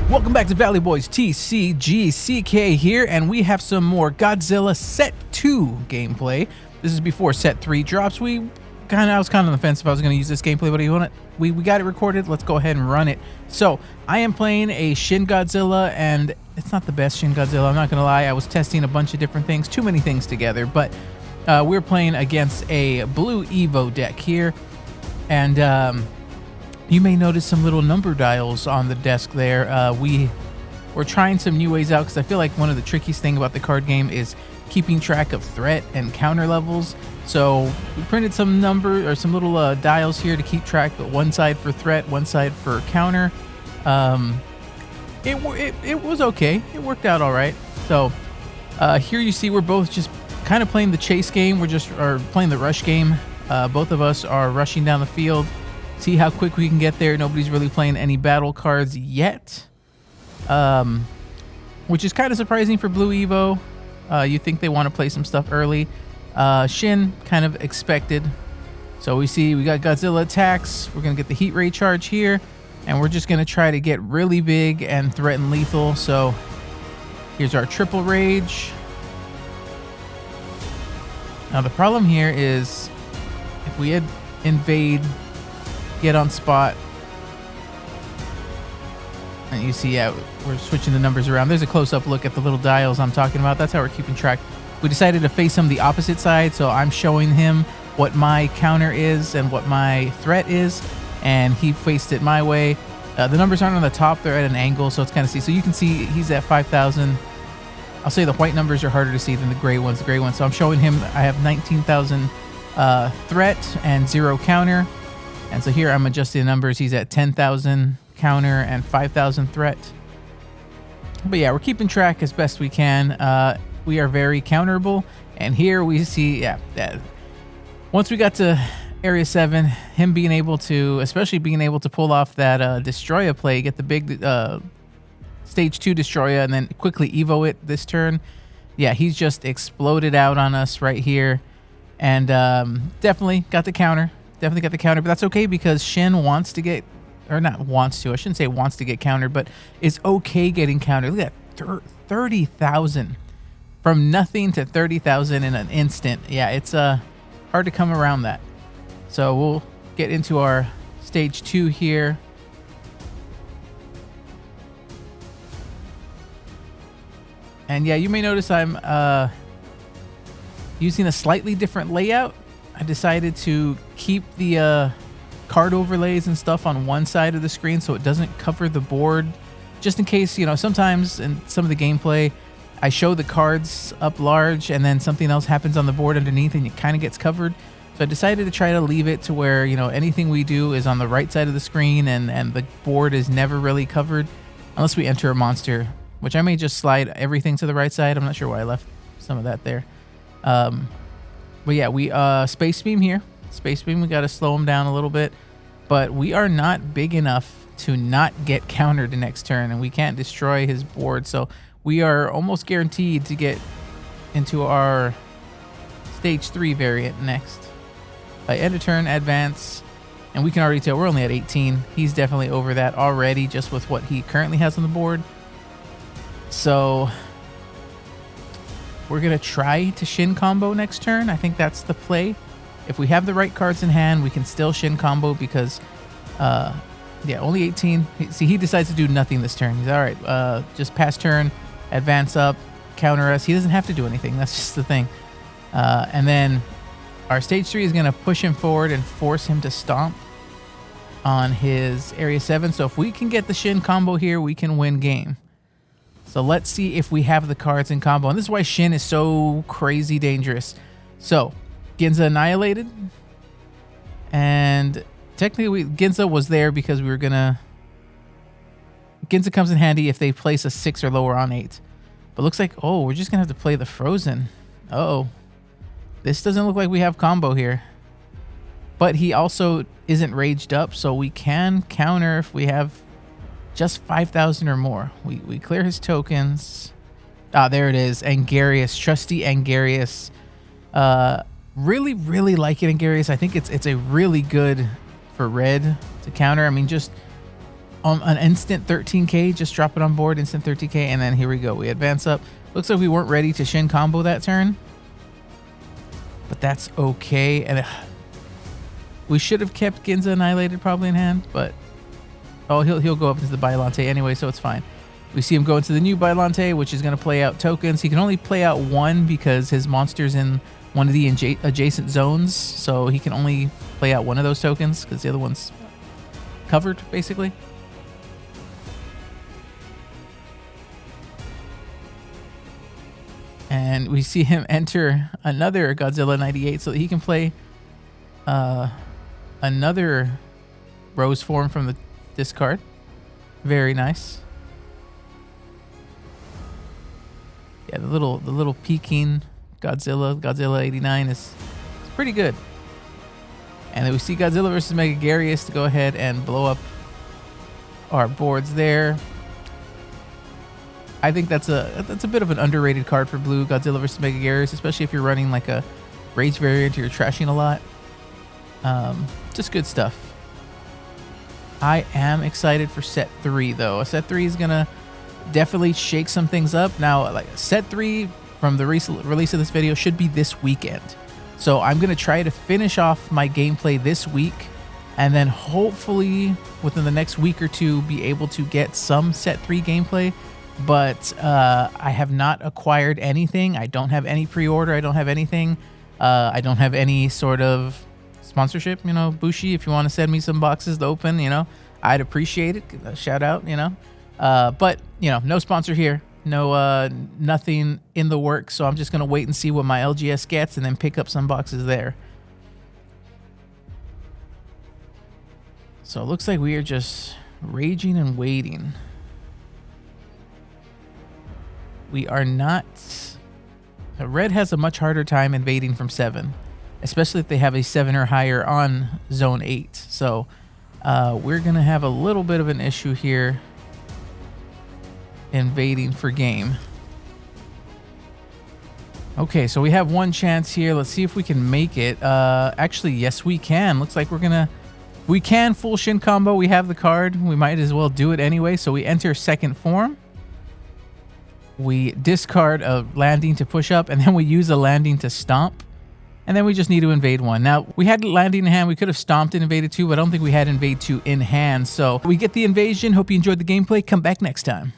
Welcome back to Valley Boys TCGCK here, and we have some more Godzilla Set 2 gameplay. This is before Set 3 drops. I was kind of on the fence if I was going to use this gameplay, but we got it recorded. Let's go ahead and run it. So, I am playing a Shin Godzilla, and it's not the best Shin Godzilla, I'm not going to lie. I was testing a bunch of different things, too many things together, but we're playing against a Blue Evo deck here, and you may notice some little number dials on the desk there. We're trying some new ways out because I feel like one of the trickiest thing about the card game is keeping track of threat and counter levels. So we printed some little dials here to keep track, but one side for threat, one side for counter. It was okay. It worked out all right. So here you see we're both just kind of playing the chase game. We're playing the rush game. Both of us are rushing down the field. See how quick we can get there. Nobody's really playing any battle cards yet, which is kind of surprising for Blue Evo. You think they want to play some stuff early. Shin, kind of expected. So we got Godzilla attacks. We're going to get the heat ray charge here, and we're just going to try to get really big and threaten lethal. So here's our triple rage. Now the problem here is if we had invade, get on spot, and you see, yeah, we're switching the numbers around. There's a close-up look at the little dials I'm talking about. That's how we're keeping track. We decided to face him the opposite side, so I'm showing him what my counter is and what my threat is, and he faced it my way. The numbers aren't on the top, they're at an angle, so it's kind of see. So you can see he's at 5,000. I'll say the white numbers are harder to see than the gray ones. So I'm showing him I have 19,000 threat and 0 counter. And so here I'm adjusting the numbers. He's at 10,000 counter and 5,000 threat. But yeah, we're keeping track as best we can. We are very counterable. And here we see, once we got to Area 7, him being able to, especially being able to pull off that Destroya play, get the big Stage 2 Destroya, and then quickly Evo it this turn. Yeah, he's just exploded out on us right here. And definitely got the counter. But that's okay because Shin wants to get, or not wants to, I shouldn't say wants to get countered, but is okay getting countered. Look at that, 30,000. From nothing to 30,000 in an instant. Yeah, it's hard to come around that. So we'll get into our Stage 2 here. And yeah, you may notice I'm using a slightly different layout. I decided to keep the card overlays and stuff on one side of the screen so it doesn't cover the board, just in case, sometimes in some of the gameplay I show the cards up large and then something else happens on the board underneath and it kind of gets covered. So I decided to try to leave it to where, anything we do is on the right side of the screen and the board is never really covered unless we enter a monster, which I may just slide everything to the right side. I'm not sure why I left some of that there. But yeah, we Space Beam here. Space Beam, we got to slow him down a little bit. But we are not big enough to not get countered the next turn, and we can't destroy his board. So we are almost guaranteed to get into our Stage 3 variant next. End of turn, advance, and we can already tell we're only at 18. He's definitely over that already just with what he currently has on the board. So we're going to try to Shin combo next turn. I think that's the play. If we have the right cards in hand, we can still Shin combo because, only 18. He decides to do nothing this turn. He's all right. Just pass turn, advance up, counter us. He doesn't have to do anything. That's just the thing. And then our Stage 3 is going to push him forward and force him to stomp on his Area 7. So if we can get the Shin combo here, we can win game. So let's see if we have the cards in combo. And this is why Shin is so crazy dangerous. So, Ginza annihilated. And technically, Ginza was there because we were going to... Ginza comes in handy if they place a 6 or lower on 8. But looks like, we're just going to have to play the Frozen. Uh-oh. This doesn't look like we have combo here. But he also isn't raged up, so we can counter if we have... just 5,000 or more. We clear his tokens. There it is. Angarius. Trusty Angarius. Really, really like it, Angarius. I think it's a really good for red to counter. I mean, just an instant 13k, just drop it on board, instant 13k, and then here we go. We advance up. Looks like we weren't ready to Shin combo that turn, but that's okay. And we should have kept Ginza Annihilated probably in hand, but oh, he'll go up into the Bylante anyway, so it's fine. We see him go into the new Bylante, which is going to play out tokens. He can only play out one because his monster's in one of the adjacent zones, so he can only play out one of those tokens because the other one's covered, basically. And we see him enter another Godzilla 98 so that he can play another Rose form from the discard. Very nice. Yeah, the little peeking Godzilla 89 is pretty good. And then we see Godzilla versus Megagarius to go ahead and blow up our boards there. I think that's a bit of an underrated card for blue, Godzilla versus Megagarius, especially if you're running like a Rage variant or you're trashing a lot. Just good stuff. I am excited for set 3 though. Set 3 is gonna definitely shake some things up. Now, like set 3 from the recent release of this video should be this weekend. So I'm gonna try to finish off my gameplay this week, and then hopefully within the next week or two be able to get some set 3 gameplay. But I have not acquired anything. I don't have any pre-order. I don't have anything. I don't have any sort of sponsorship, you know. Bushi, if you want to send me some boxes to open, you know, I'd appreciate it. Shout out, you know. But you know, no sponsor here. No, nothing in the works. So I'm just gonna wait and see what my LGS gets, and then pick up some boxes there. So it looks like we are just raging and waiting. We are not... Red has a much harder time invading from 7, especially if they have a 7 or higher on Zone 8. So we're going to have a little bit of an issue here invading for game. Okay, so we have one chance here. Let's see if we can make it. Actually, yes, we can. Looks like we're going to... We can full Shin combo. We have the card. We might as well do it anyway. So we enter second form. We discard a landing to push up, and then we use a landing to stomp. And then we just need to invade 1. Now, we had landing in hand. We could have stomped and invaded 2, but I don't think we had invade 2 in hand. So we get the invasion. Hope you enjoyed the gameplay. Come back next time.